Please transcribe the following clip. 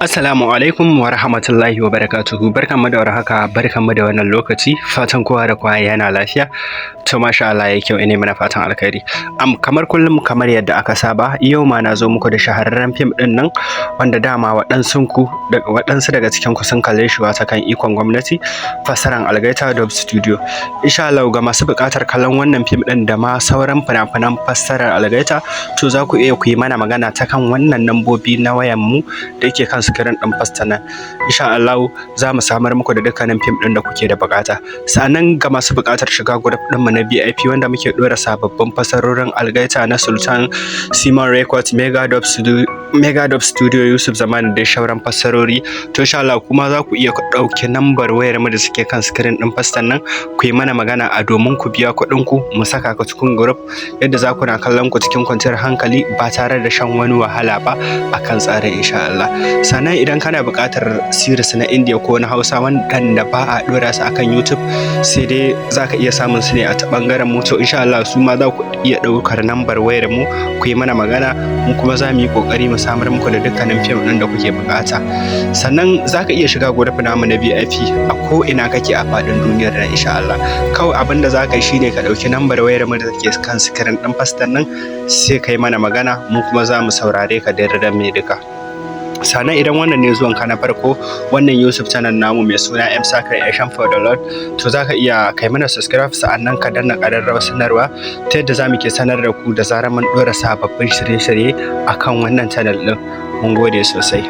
Assalamu alaikum wa rahmatullahi wa barakatuhu. Barkanmu da warhaka, barkanmu da wannan lokaci. Fatan kowa da kowa yana lafiya. To masha Allah ya kyau, ina mana fatan alkhairi. Kamar kullum kamar yadda aka saba, yau ma na zo muku da shahararren fim din nan wanda dama waɗansu daga cikin ku sun kalle shi wata kan ikon gwamnati, fassaran Algaita Dub Studio. Insha Allah ga masu buƙatar kallon wannan fim din da ma sauran fina-finan fassarar Algaita, to za ku iya ku yi mana magana ta kan wannan lambobi na wayan mu da yake kan sikirin ɗin fasta nan. Insha Allah za mu samar muku da dukkanin fim ɗin da kuke da buƙata. Sannan ga masu buƙatar shiga group ɗin mu na VIP wanda muke ɗora sababbin fassarorin Algaita na Sultan, Simon Records, Mega Dub Studio, Yusuf Zaman da shauran fassarori. To insha Allah kuma za ku iya ɗauki nambar wayar mu da suke kan sikirin ɗin fastan nan, ku yi mana magana a domin ku biya kuɗin ku mu saka ka cikin group yadda za ku na kallon ku cikin kwanciyar hankali ba tare da shan wani wahala ba akan tsarin insha Allah. Sannan idan kana buƙatar series na India ko na Hausa wanda ba a ɗora su akan YouTube, sai dai za ka iya samun su ne a ta ɓangaren mu. To insha Allah su ma za ku iya ɗaukar nambar wayar mu ku yi mana magana, mu kuma za mu yi ƙoƙari mu samar muku da dukkanin fim ɗin da kuke buƙata. Sannan za ka iya shiga group namu na VIP a ko ina kake a faɗin duniyar nan insha Allah. Kawai abin da za ka yi shine ka ɗauki nambar wayar mu da take kan sikirin ɗin fastan nan, sai ka yi mana magana, mu kuma za mu saurare ka da yarda mai duka. Sannan idan wannan ne zuwan ka na farko wannan YouTube channel namu mai suna MSA Creation for the Lord, to za ka iya kai mana subscribe, sa'annan ka danna ƙararrawar sanarwa ta yadda za mu ke sanar da ku da zarar mun ɗora sababbin shirye-shirye akan wannan channel ɗin. Mun gode sosai.